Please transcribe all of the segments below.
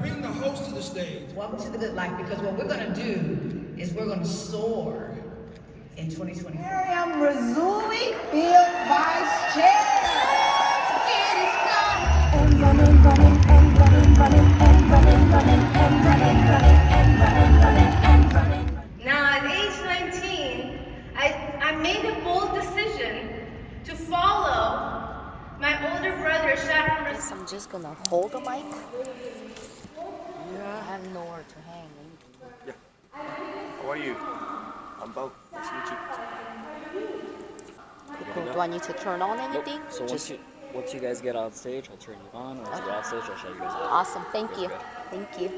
bring the host to the stage. Welcome to the good life, because what we're going to do is we're going to soar in 2024. Here I am, Missouri Field Vice Chair. It is not. And running, running, and running, running, and running, running, and running, running, and running, running, and running. Now, at age 19, I made a bold decision to follow my older brother, Sharon. I'm just gonna hold the mic. I have nowhere to hang. Yeah. How are you? I'm Bo. Nice to meet you. Cool. Do I need to turn on anything? Nope. So once you guys get on stage, I'll turn you on. Once you get off stage, I'll show you guys. Awesome. Thank you. Thank you.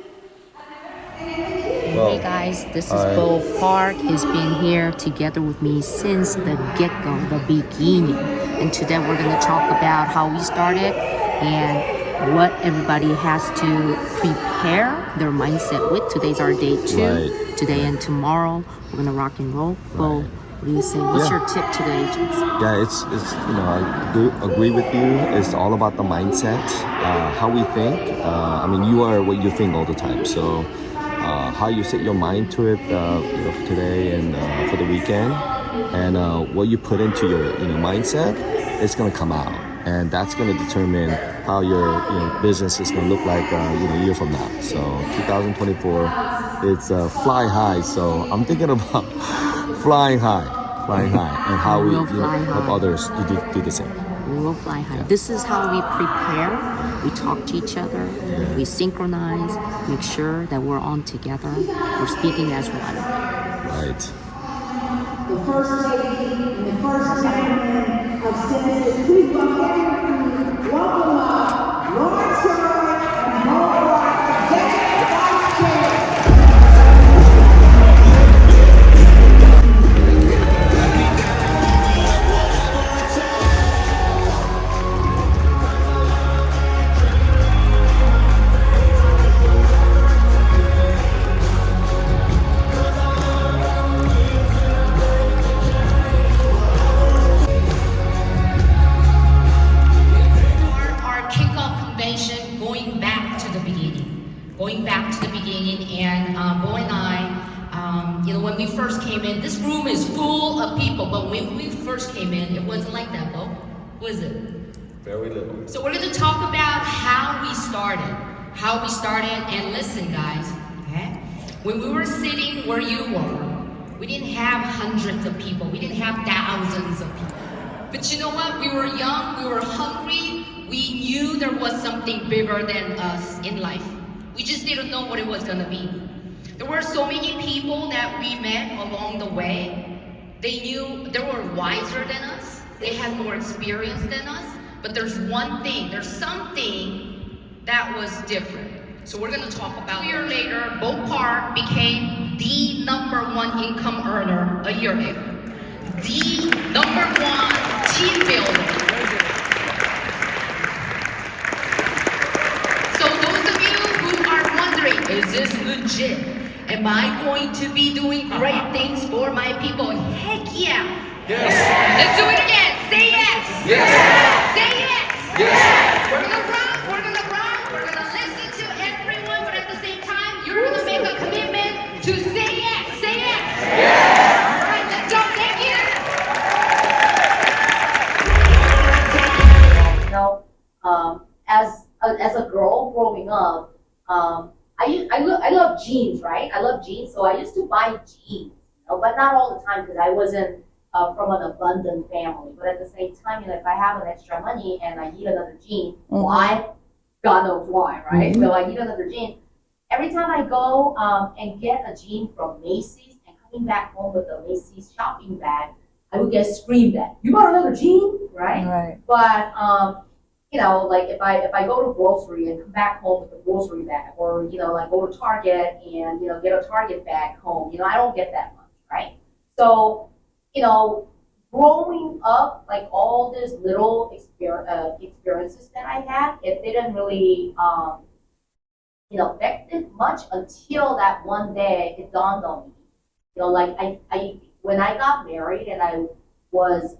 Well, hey guys, this is Bo Park. He's been here together with me since the get-go, the beginning. And today we're going to talk about how we started and what everybody has to prepare their mindset with. Today's our day 2. Right. Today and tomorrow, we're going to rock and roll. Bo, what do you say? What's your tip to the agents? Yeah, it's I do agree with you. It's all about the mindset, how we think. I mean, you are what you think all the time. So how you set your mind to it, for today and for the weekend, and what you put into your mindset, it's gonna come out, and that's gonna determine how your business is gonna look like a year from now. So 2024, it's fly high. So I'm thinking about flying high, and how we help others to do the same. We will fly high. Yeah. This is how we prepare. We talk to each other. Yeah. We synchronize. Make sure that we're on together. We're speaking as one. Right. The first lady and the first gentleman of Genesis, please welcome Lord Choi and Lord Executive Vice Chair. When we first came in, this room is full of people, but when we first came in, it wasn't like that, Bo. Was it? Very little. So we're going to talk about how we started, and listen, guys, okay? When we were sitting where you were, we didn't have hundreds of people, we didn't have thousands of people. But you know what? We were young, we were hungry, we knew there was something bigger than us in life. We just didn't know what it was going to be. There were so many people that we met along the way. They knew they were wiser than us. They had more experience than us. But there's one thing, there's something that was different. So we're gonna talk about 2 years later, Bo Park became the #1 income earner a year later. The #1 team builder. So those of you who are wondering, is this legit? Am I going to be doing great things for my people? Heck yeah. Yes. Let's do it again. Say yes. Yes. Say yes. Yes. We're gonna run. We're gonna listen to everyone, but at the same time, you're gonna make a commitment to say yes. Say yes. Yes. All right, let's go. Thank you. As a girl growing up, I love jeans, right? I love jeans, so I used to buy jeans, but not all the time because I wasn't from an abundant family. But at the same time, if I have an extra money and I need another jean, why? God knows why, right? So I need another jean. Every time I go and get a jean from Macy's and coming back home with a Macy's shopping bag, I would get screamed at. You bought another jean, right? Right. But like if I go to grocery and come back home with a grocery bag, or like go to Target and get a Target bag home, I don't get that much, right? So growing up, like all these little experiences that I had, it didn't really affect it much until that one day it dawned on me. Like I when I got married and I was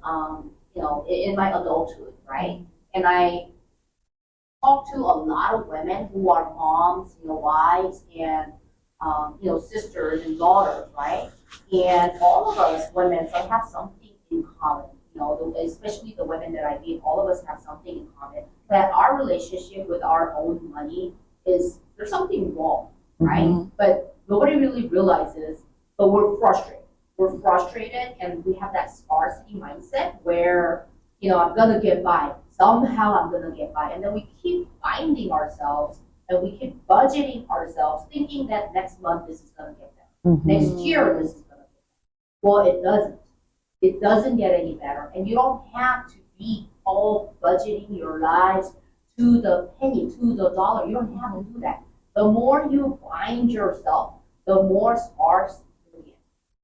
in my adulthood, right? And I talk to a lot of women who are moms, wives, and sisters and daughters, right? And all of us women have something in common. Especially the women that I meet, all of us have something in common. That our relationship with our own money there's something wrong, right? But nobody really realizes. But we're frustrated. We're frustrated, and we have that scarcity mindset where I'm gonna get by. Somehow I'm gonna get by, and then we keep finding ourselves, and we keep budgeting ourselves, thinking that next month this is gonna get better. Next year this is gonna get better. Well, it doesn't. It doesn't get any better, and you don't have to be all budgeting your lives to the penny, to the dollar. You don't have to do that. The more you find yourself, the more sparse you get.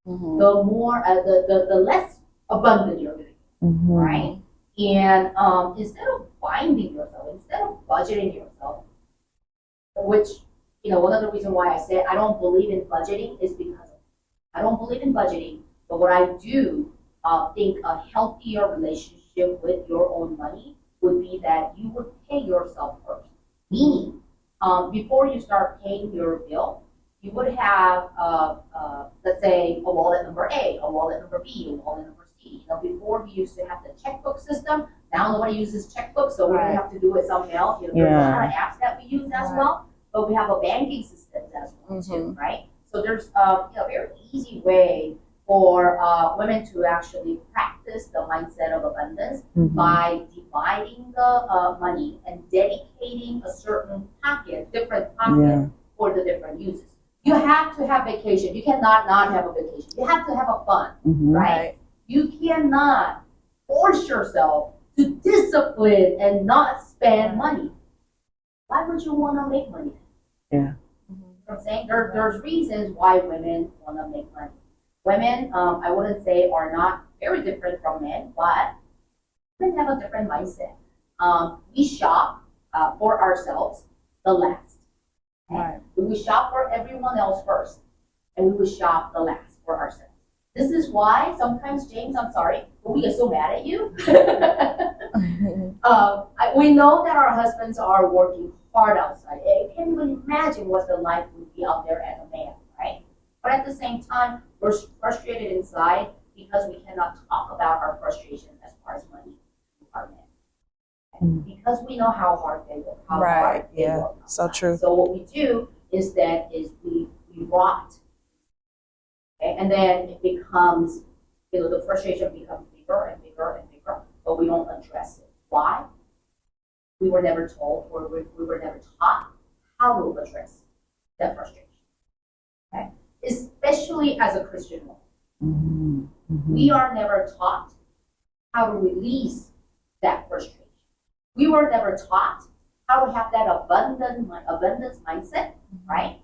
The more, the less abundant you're going to get, right? And instead of finding yourself, instead of budgeting yourself, which one of the reasons why I say I don't believe in budgeting is because I don't believe in budgeting. But what I do think a healthier relationship with your own money would be that you would pay yourself first. Meaning, before you start paying your bill, you would have, let's say, a wallet number A, a wallet number B, a wallet number C. Before we used to have the checkbook system, now nobody uses checkbook, so we have to do it something else. There's a lot of apps that we use as well, but we have a banking system as well too, right? So there's a very easy way for women to actually practice the mindset of abundance by dividing the money and dedicating a certain different pocket for the different uses. You have to have vacation. You cannot not have a vacation. You have to have a fun, right? You cannot force yourself to discipline and not spend money. Why would you want to make money? Yeah. I'm saying there's reasons why women want to make money. Women, I wouldn't say are not very different from men, but women have a different mindset. We shop for ourselves the last. Right. We would shop for everyone else first, and we would shop the last for ourselves. This is why sometimes, James, I'm sorry, but we get so mad at you. We know that our husbands are working hard outside. I can't even imagine what the life would be out there as a man, right? But at the same time, we're frustrated inside because we cannot talk about our frustration as far as money to our men. Because we know how hard they work, how hard they work. So true. So what we do is we rot. Okay? And then it becomes, the frustration becomes bigger and bigger and bigger, but we don't address it. Why? We were never told or we were never taught how to address that frustration. Okay? Especially as a Christian woman. We are never taught how to release that frustration. We were never taught how to have that abundance mindset, right?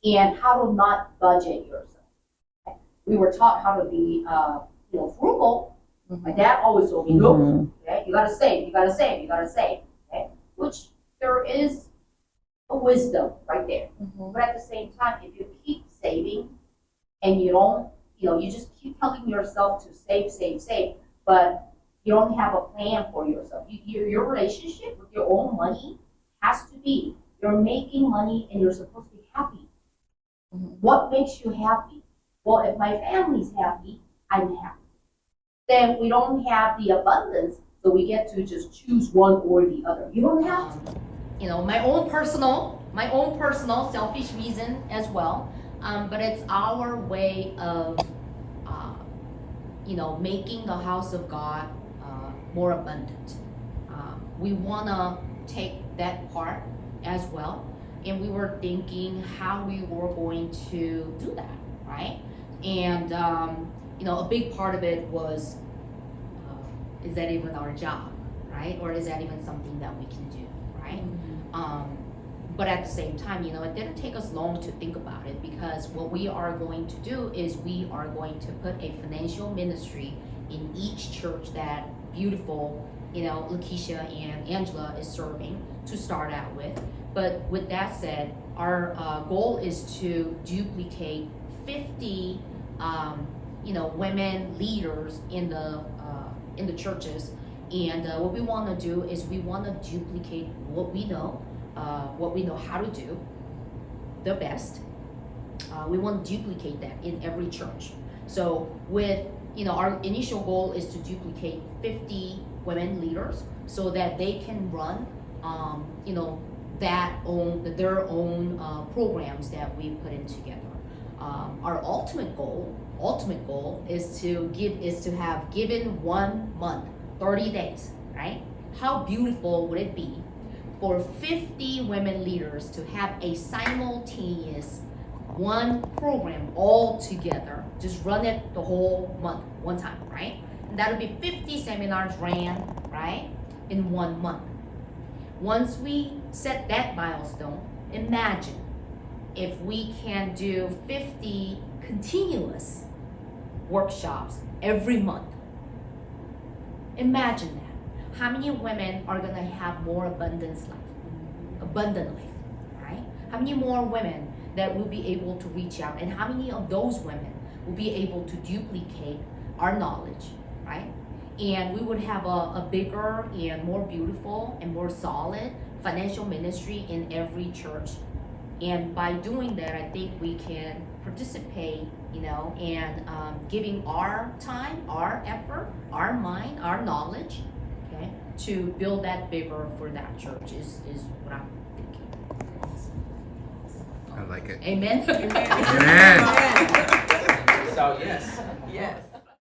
And how to not budget yourself. Okay? We were taught how to be, frugal. My dad always told me, no, okay? You gotta save, you gotta save, you gotta save. Okay? Which there is a wisdom right there. But at the same time, if you keep saving and you don't, you just keep telling yourself to save, but you don't have a plan for yourself. Your relationship with your own money has to be, you're making money and you're supposed to be happy. What makes you happy? Well, if my family's happy, I'm happy. Then we don't have the abundance, so we get to just choose one or the other. You don't have to. My own personal selfish reason as well. But it's our way of, making the house of God more abundant. We want to take that part as well. And we were thinking how we were going to do that, right? And, a big part of it was, is that even our job, right? Or is that even something that we can do, right? But at the same time, it didn't take us long to think about it, because what we are going to do is we are going to put a financial ministry in each church that beautiful, Lakeisha and Angela is serving to start out with. But with that said, our goal is to duplicate 50, women leaders in the churches, And what we want to do is we want to duplicate what we know how to do the best. We want to duplicate that in every church. So with our initial goal is to duplicate 50 women leaders so that they can run their own programs that we put in together. Our ultimate goal is to have given 1 month, 30 days, right? How beautiful would it be for 50 women leaders to have a simultaneous one program all together, just run it the whole month, one time, right? And that would be 50 seminars ran, right, in 1 month. Once we set that milestone, imagine if we can do 50 continuous workshops every month. Imagine that. How many women are gonna have more abundant life, right? How many more women that will be able to reach out, and how many of those women will be able to duplicate our knowledge, right? And we would have a bigger and more beautiful and more solid financial ministry in every church. And by doing that, I think we can participate, and giving our time, our effort, our mind, our knowledge, okay, to build that bigger for that church is what I'm thinking. I like it. Amen. Amen. So yes. Yes.